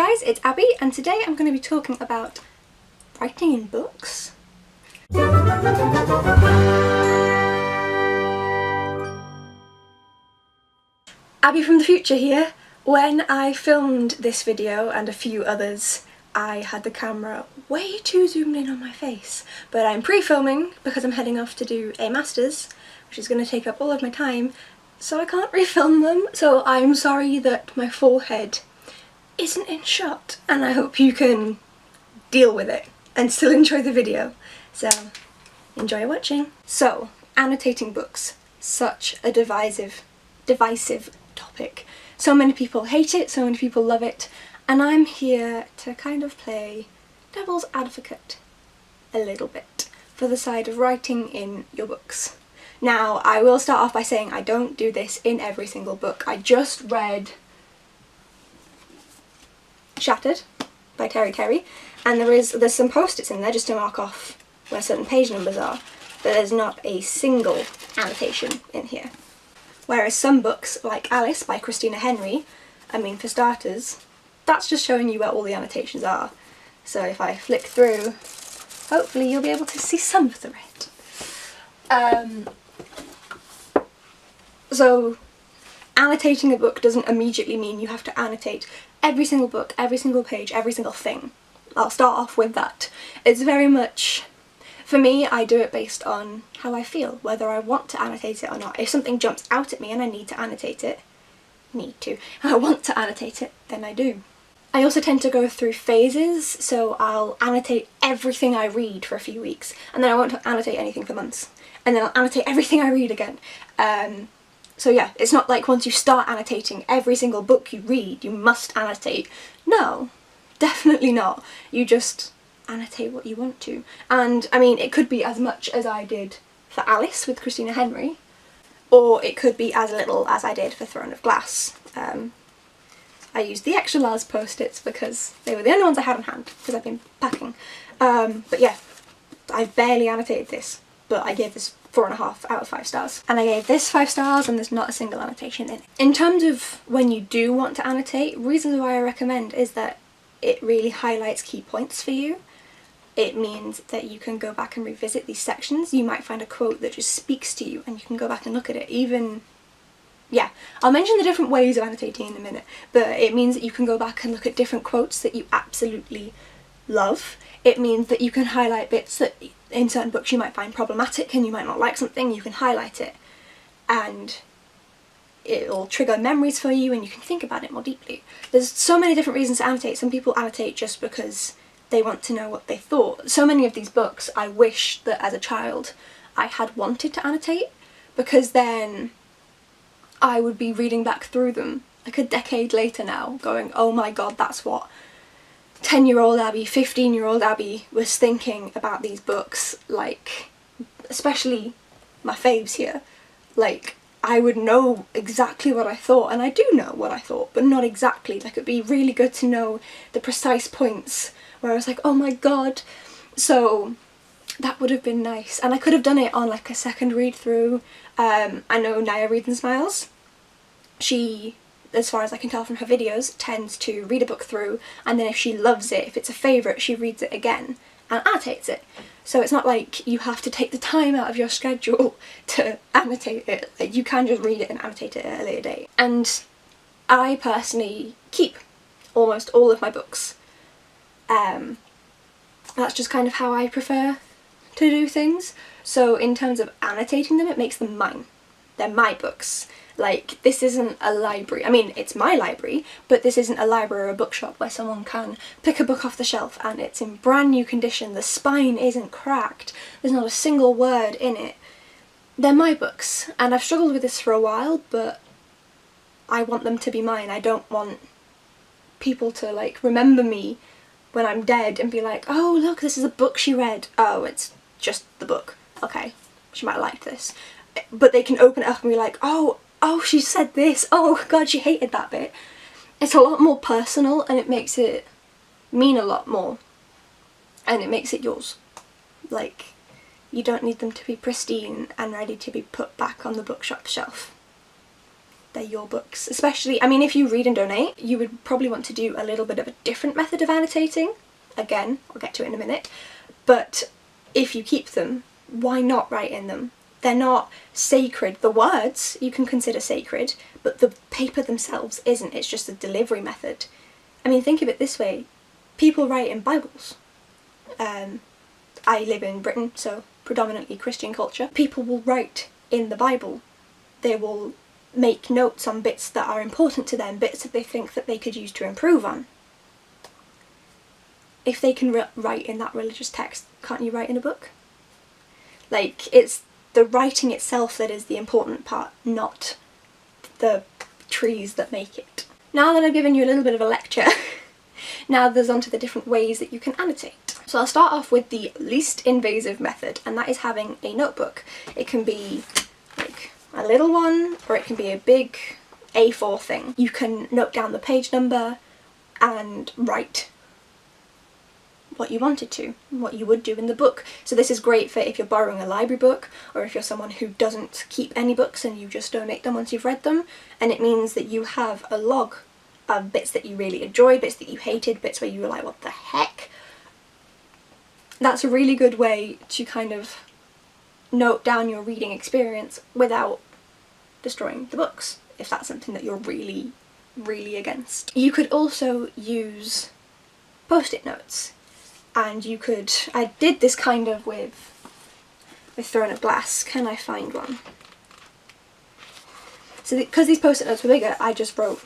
guys, it's Abby, and today I'm going to be talking about writing in books. Abby from the future here. When I filmed this video and a few others, I had the camera way too zoomed in on my face, but I'm pre-filming because I'm heading off to do a master's, which is going to take up all of my time, so I can't refilm them. So I'm sorry that my forehead isn't in shot, and I hope you can deal with it and still enjoy the video. So enjoy watching. So, annotating books, such a divisive topic. So many people hate it, so many people love it, and I'm here to kind of play devil's advocate a little bit for the side of writing in your books. Now, I will start off by saying I don't do this in every single book. I just read Shattered by Terry, and there's some post-its in there just to mark off where certain page numbers are, but there's not a single annotation in here. Whereas some books, like Alice by Christina Henry, I mean, for starters, that's just showing you where all the annotations are. So if I flick through, hopefully you'll be able to see some of the red. So annotating a book doesn't immediately mean you have to annotate every single book, every single page, every single thing. I'll start off with that. It's very much, for me, I do it based on how I feel, whether I want to annotate it or not. If something jumps out at me and I need to annotate it, I want to annotate it, then I do. I also tend to go through phases, so I'll annotate everything I read for a few weeks, and then I won't annotate anything for months, and then I'll annotate everything I read again. So yeah, it's not like once you start annotating every single book you read, you must annotate. No, definitely not. You just annotate what you want to. And I mean, it could be as much as I did for Alice with Christina Henry, or it could be as little as I did for Throne of Glass. I used the extra large post-its because they were the only ones I had on hand, because I've been packing. But yeah, I've barely annotated this, but I gave this 4.5 out of 5 stars. And I gave this 5 stars, and there's not a single annotation in it. In terms of when you do want to annotate, reasons why I recommend is that it really highlights key points for you. It means that you can go back and revisit these sections. You might find a quote that just speaks to you and you can go back and look at it. Yeah, I'll mention the different ways of annotating in a minute, but it means that you can go back and look at different quotes that you absolutely love. It means that you can highlight bits that in certain books you might find problematic and you might not like something, you can highlight it and it'll trigger memories for you and you can think about it more deeply. There's so many different reasons to annotate. Some people annotate just because they want to know what they thought. So many of these books I wish that as a child I had wanted to annotate, because then I would be reading back through them like a decade later now going, oh my god, that's what 10-year-old Abby, 15-year-old Abby was thinking about these books. Like, especially my faves here, like I would know exactly what I thought, and I do know what I thought, but not exactly. Like, it'd be really good to know the precise points where I was like, oh my god. So that would have been nice, and I could have done it on like a second read through. I know Naya Reads and Smiles, she, as far as I can tell from her videos, tends to read a book through, and then if she loves it, if it's a favourite, she reads it again and annotates it. So it's not like you have to take the time out of your schedule to annotate it. Like, you can just read it and annotate it at a later date. And I personally keep almost all of my books. That's just kind of how I prefer to do things. So in terms of annotating them, it makes them mine. They're my books. Like, this isn't a library. I mean, it's my library, but this isn't a library or a bookshop where someone can pick a book off the shelf and it's in brand new condition, the spine isn't cracked, there's not a single word in it. They're my books, and I've struggled with this for a while, but I want them to be mine. I don't want people to, like, remember me when I'm dead and be like, oh look, this is a book she read. Oh, it's just the book. Okay, she might like this. But they can open it up and be like, oh, she said this, oh god, she hated that bit. It's a lot more personal, and it makes it mean a lot more, and it makes it yours. Like, you don't need them to be pristine and ready to be put back on the bookshop shelf. they're your books. Especially, I mean, if you read and donate, you would probably want to do a little bit of a different method of annotating. Again, I'll get to it in a minute. But if you keep them, why not write in them? They're not sacred. The words you can consider sacred, but the paper themselves isn't. It's just a delivery method. I mean, think of it this way. People write in Bibles. I live in Britain, so predominantly Christian culture. People will write in the Bible. They will make notes on bits that are important to them, bits that they think that they could use to improve on. If they can write in that religious text, can't you write in a book? Like, it's the writing itself that is the important part, not the trees that make it. Now that I've given you a little bit of a lecture, now there's on to the different ways that you can annotate. So I'll start off with the least invasive method, and that is having a notebook. It can be like a little one, or it can be a big A4 thing. You can note down the page number and write what you wanted to, what you would do in the book. So this is great for if you're borrowing a library book, or if you're someone who doesn't keep any books and you just donate them once you've read them, and it means that you have a log of bits that you really enjoyed, bits that you hated, bits where you were like, what the heck? That's a really good way to kind of note down your reading experience without destroying the books, if that's something that you're really, really against. You could also use post-it notes, and you could, I did this kind of with Throne of Glass. Can I find one? So because these post-it notes were bigger, I just wrote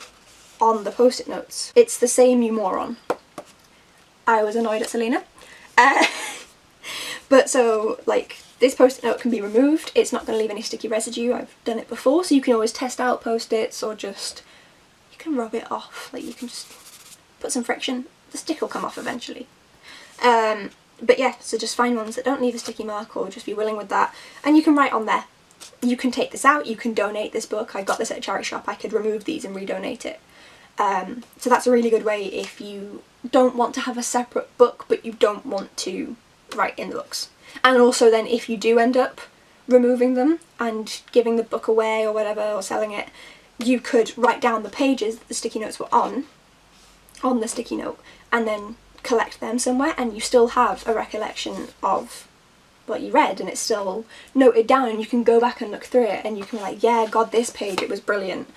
on the post-it notes, "It's the same, you moron." I was annoyed at Selena. But so, like, this post-it note can be removed. It's not going to leave any sticky residue. I've done it before, so you can always test out post-its, or just, you can rub it off. Like, you can just put some friction. The stick will come off eventually. But yeah, so just find ones that don't leave a sticky mark, or just be willing with that, and you can write on there. You can take this out, you can donate this book. I got this at a charity shop. I could remove these and redonate it. So that's a really good way if you don't want to have a separate book, but you don't want to write in the books. And also then if you do end up removing them and giving the book away or whatever, or selling it, you could write down the pages that the sticky notes were on the sticky note, and then collect them somewhere, and you still have a recollection of what you read, and it's still noted down, and you can go back and look through it, and you can be like, yeah, God, this page, it was brilliant.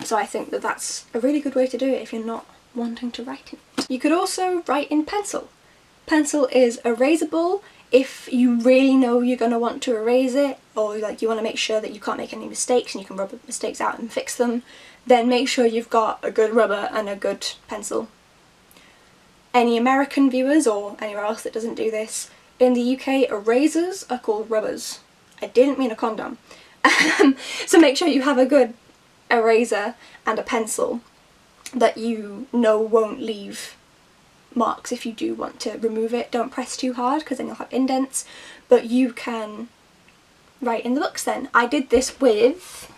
So I think that that's a really good way to do it if you're not wanting to write it. You could also write in pencil. Pencil is erasable if you really know you're going to want to erase it, or like you want to make sure that you can't make any mistakes and you can rub the mistakes out and fix them, then make sure you've got a good rubber and a good pencil. Any American viewers, or anywhere else that doesn't do this, in the UK erasers are called rubbers. I didn't mean a condom. So make sure you have a good eraser and a pencil that you know won't leave marks if you do want to remove it. Don't press too hard because then you'll have indents, but you can write in the books then. I did this with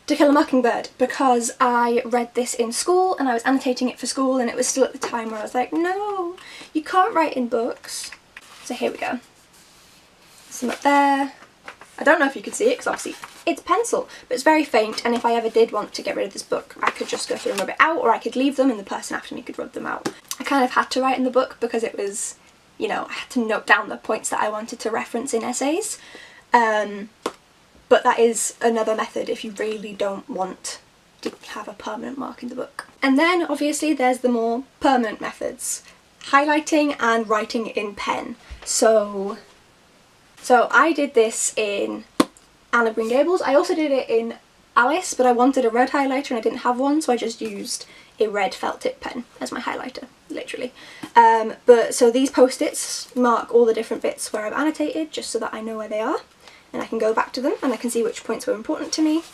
To Kill a Mockingbird because I read this in school and I was annotating it for school, and it was still at the time where I was like, no, you can't write in books. So here we go. Some up there. I don't know if you could see it because obviously it's pencil, but it's very faint, and if I ever did want to get rid of this book, I could just go through and rub it out, or I could leave them and the person after me could rub them out. I kind of had to write in the book because it was, you know, I had to note down the points that I wanted to reference in essays. But that is another method if you really don't want to have a permanent mark in the book. And then obviously there's the more permanent methods. Highlighting and writing in pen. So I did this in Anne of Green Gables. I also did it in Alice, but I wanted a red highlighter and I didn't have one, so I just used a red felt tip pen as my highlighter, literally. But so these post-its mark all the different bits where I've annotated, just so that I know where they are, and I can go back to them and I can see which points were important to me.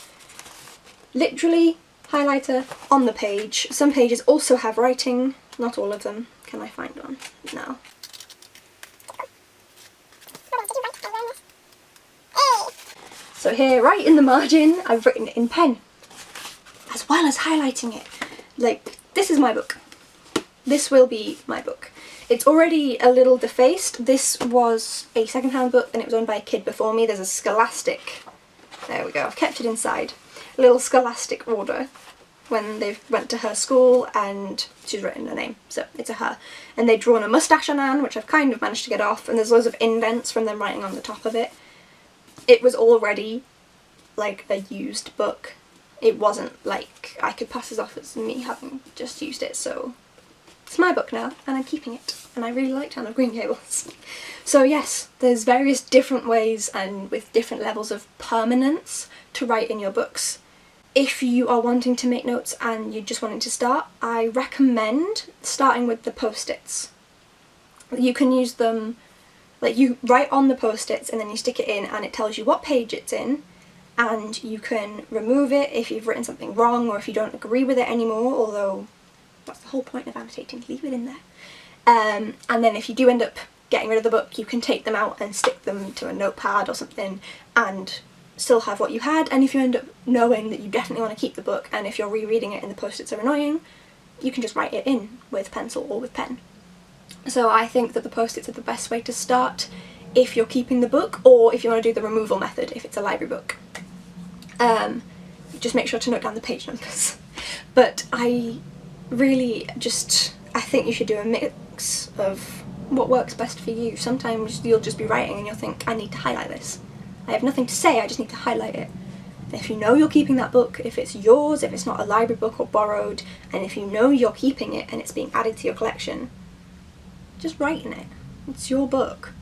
Literally, highlighter on the page. Some pages also have writing, not all of them. Can I find one? No. So here, right in the margin, I've written in pen, as well as highlighting it. Like, this is my book. This will be my book. It's already a little defaced. This was a second-hand book and it was owned by a kid before me. There's a Scholastic There we go, I've kept it inside. A little scholastic order when they went to her school, and she's written her name, so it's a her. And they've drawn a moustache on Anne, which I've kind of managed to get off, and there's loads of indents from them writing on the top of it. It was already like a used book. It wasn't like I could pass this off as me having just used it, so it's my book now, and I'm keeping it, and I really liked Anne of Green Gables. So yes, there's various different ways and with different levels of permanence to write in your books. If you are wanting to make notes and you're just wanting to start, I recommend starting with the post-its. You can use them, like you write on the post-its and then you stick it in and it tells you what page it's in, and you can remove it if you've written something wrong or if you don't agree with it anymore, although that's the whole point of annotating, leave it in there. And then if you do end up getting rid of the book, you can take them out and stick them to a notepad or something and still have what you had. And if you end up knowing that you definitely want to keep the book, and if you're rereading it and the post-its are annoying, you can just write it in with pencil or with pen. So I think that the post-its are the best way to start if you're keeping the book, or if you want to do the removal method if it's a library book. Just make sure to note down the page numbers. But I think you should do a mix of what works best for you. Sometimes you'll just be writing and you'll think, I need to highlight this. I have nothing to say, I just need to highlight it. If you know you're keeping that book, if it's yours, if it's not a library book or borrowed, and if you know you're keeping it and it's being added to your collection, just write in it. It's your book.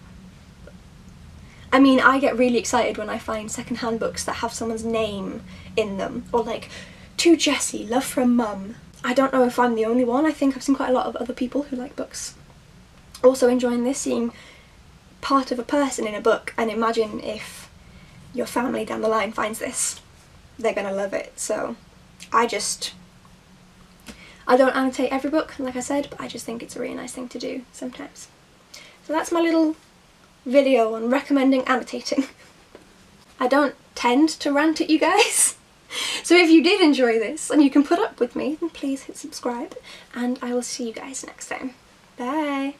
I mean, I get really excited when I find second-hand books that have someone's name in them, or like, to Jessie, love from Mum. I don't know if I'm the only one. I think I've seen quite a lot of other people who like books also enjoying this, seeing part of a person in a book, and imagine if your family down the line finds this. They're gonna love it. So I don't annotate every book, like I said, but I just think it's a really nice thing to do sometimes. So that's my little video on recommending annotating. I don't tend to rant at you guys, so if you did enjoy this and you can put up with me, then please hit subscribe, and I will see you guys next time. Bye!